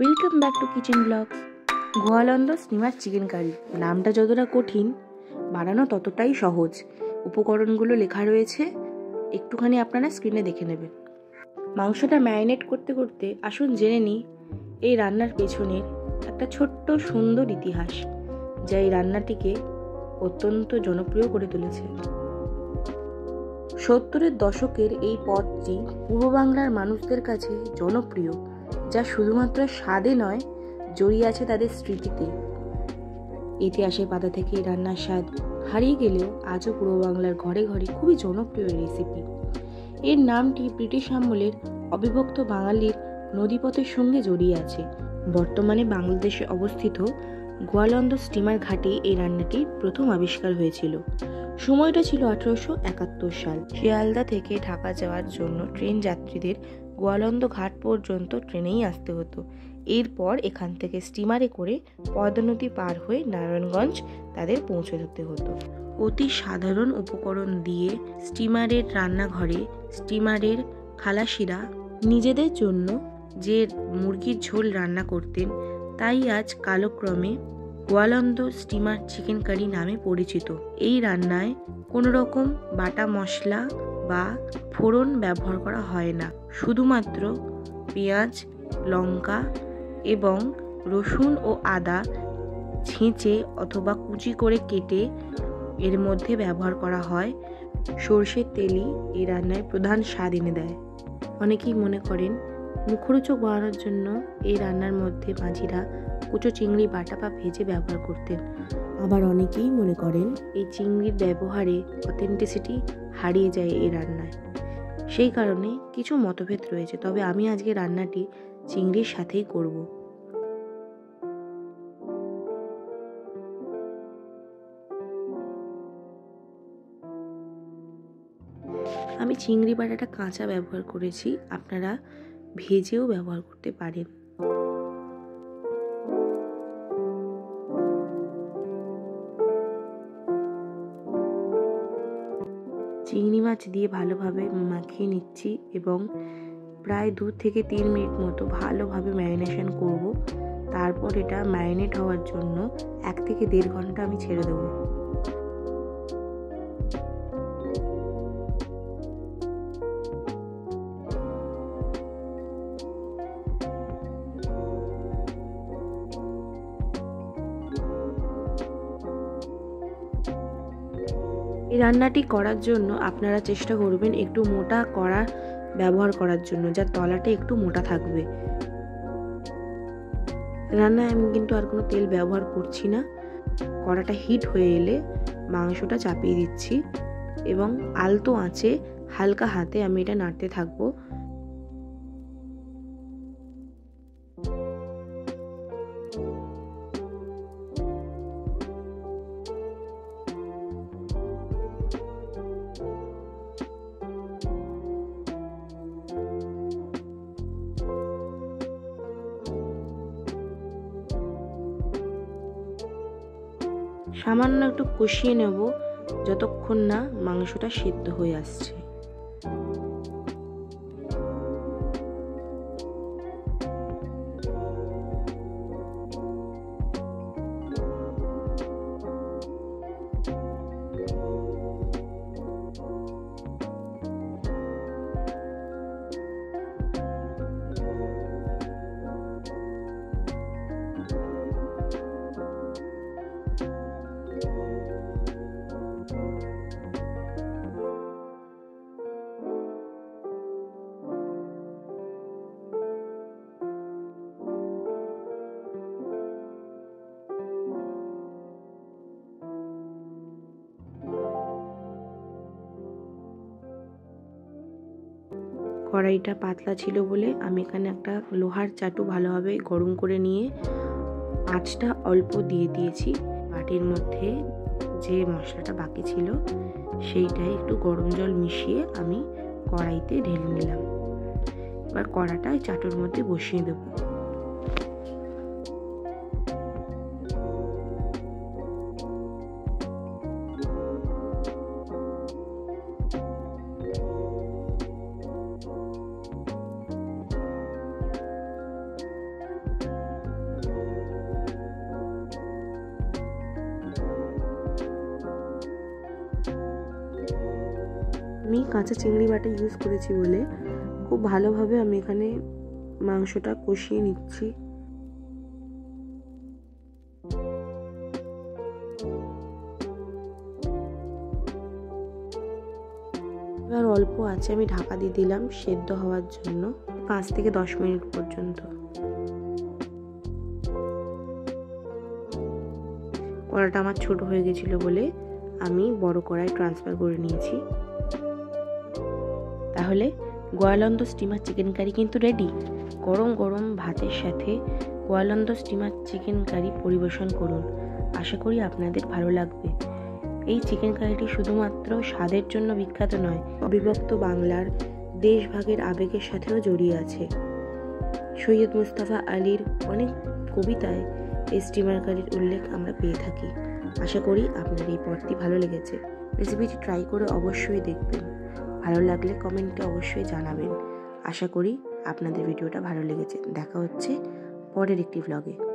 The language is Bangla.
Welcome back to kitchen blogs. Goalondo steamer chicken curry নামটা যতটা কঠিন, বানানো ততটাই সহজ। উপকরণগুলো লেখা রয়েছে, একটুখানি আপনারা স্ক্রিনে দেখে নেবেন। মাংসটা ম্যারিনেট করতে করতে আসুন জেনে নিই এই রান্নার পেছনের একটা ছোট্ট সুন্দর ইতিহাস, যা এই রান্নাটিকে অত্যন্ত জনপ্রিয় করে তুলেছে। 70-এর দশকের এই পদটি পূর্ব বাংলার মানুষদের কাছে জনপ্রিয়, যা শুধুমাত্র স্বাদে নয়, জড়িয়ে আছে তাদের স্মৃতিতে। ইতিহাসের পাতা থেকে এই রান্নার স্বাদ হারিয়ে গেলেও আজও পূর্ব বাংলার ঘরে ঘরে খুবই জনপ্রিয় রেসিপি। এর নামটি ব্রিটিশ আমলের অবিভক্ত বাঙালির নদীপথের সঙ্গে জড়িয়ে আছে। বর্তমানে বাংলাদেশে অবস্থিত গোয়ালন্দ স্টিমার ঘাটে এই রান্নাটি প্রথম আবিষ্কার হয়েছিল। সময়টা ছিল 1871 সাল। শিয়ালদা থেকে ঢাকা যাওয়ার জন্য ট্রেন যাত্রীদের গোয়ালন্দ ঘাট পর্যন্ত ট্রেনেই আসতে হতো। এরপর এখান থেকে স্টিমারে করে পদ্মা নদী পার হয়ে নারায়ণগঞ্জ তাদের পৌঁছে যেতে হতো। অতি সাধারণ উপকরণ দিয়ে স্টিমারের রান্নাঘরে স্টিমারের খালাসিরা নিজেদের জন্য যে মুরগির ঝোল রান্না করতেন, তাই আজ কালক্রমে গোয়ালন্দ স্টিমার চিকেন কারি নামে পরিচিত। এই রান্নায় কোনো রকম বাটা মশলা বা ফোড়ন ব্যবহার করা হয় না, শুধুমাত্র পেঁয়াজ, লঙ্কা এবং রসুন ও আদা ছেঁচে অথবা কুচি করে কেটে এর মধ্যে ব্যবহার করা হয়। সর্ষের তেলই এই রান্নায় প্রধান স্বাদ এনে দেয়। অনেকেই মনে করেন মুখরোচক বানানোর জন্য এই রান্নার মধ্যে মাঝিরা কুচো চিংড়ি বাটা বা ভেজে ব্যবহার করতেন। আবার অনেকেই মনে করেন এই চিংড়ির ব্যবহারে অথেন্টিসিটি হারিয়ে যায় এই রান্নায়। সেই কারণে কিছু মতভেদ রয়েছে, তবে আমি আজকে রান্নাটি চিংড়ির সাথেই করব। আমি চিংড়ি বাটাটা কাঁচা ব্যবহার করেছি, আপনারা ভেজেও ব্যবহার করতে পারেন। চিংড়ি মাছ দিয়ে ভালোভাবে মাখিয়ে নিচ্ছি এবং প্রায় 2 থেকে 3 মিনিট মতো ভালোভাবে ম্যারিনেশন করব। তারপর এটা ম্যারিনেট হওয়ার জন্য 1 থেকে 1.5 ঘন্টা আমি ছেড়ে দেবো। এই রান্নাটি করার জন্য আপনারা চেষ্টা করবেন একটু মোটা কড়া ব্যবহার করার জন্য, যার তলাটা একটু মোটা থাকবে। রান্নায় আমি কিন্তু আর কোনো তেল ব্যবহার করছি না। কড়াটা হিট হয়ে এলে মাংসটা চাপিয়ে দিচ্ছি এবং আলতো আঁচে হালকা হাতে আমি এটা নাড়তে থাকবো। সামান্য একটু কষিয়ে নেব যতক্ষণ না মাংসটা সিদ্ধ হয়ে আসছে। কড়াইটা পাতলা ছিল বলে আমি এখানে একটা লোহার চাটু ভালোভাবে গরম করে নিয়ে আঁচটা অল্প দিয়ে দিয়েছি। বাটির মধ্যে যে মশলাটা বাকি ছিল সেইটাই একটু গরম জল মিশিয়ে আমি কড়াইতে ঢেলে নিলাম। এবার কড়াটা চাটুর মধ্যে বসিয়ে দেবো। কাঁচা চিংড়ি বাটা ইউজ করেছি বলে খুব ভালোভাবে আমি এখানে মাংসটা কষিয়ে নিচ্ছি। এবার অল্প আছে আমি ঢাকা দিয়ে দিলাম সেদ্ধ হওয়ার জন্য 5 থেকে 10 মিনিট পর্যন্ত। কড়াটা আমার ছোট হয়ে গেছিল বলে আমি বড় কড়াই ট্রান্সফার করে নিয়েছি। তাহলে গোয়ালন্দ স্টিমার চিকেন কারি কিন্তু রেডি। গরম গরম ভাতের সাথে গোয়ালন্দ স্টিমার চিকেন কারি পরিবেশন করুন। আশা করি আপনাদের ভালো লাগবে। এই চিকেন কারিটি শুধুমাত্র স্বাদের জন্য বিখ্যাত নয়, অবিভক্ত বাংলার দেশভাগের আবেগের সাথেও জড়িয়ে আছে। সৈয়দ মুস্তাফা আলীর অনেক কবিতায় এই স্টিমার কারির উল্লেখ আমরা পেয়ে থাকি। আশা করি আপনার এই পদটি ভালো লেগেছে। রেসিপিটি ট্রাই করে অবশ্যই দেখবেন। ভালো লাগলে কমেন্টে অবশ্যই জানাবেন। আশা করি আপনাদের ভিডিওটা ভালো লেগেছে। দেখা হচ্ছে পরের একটি ব্লগে।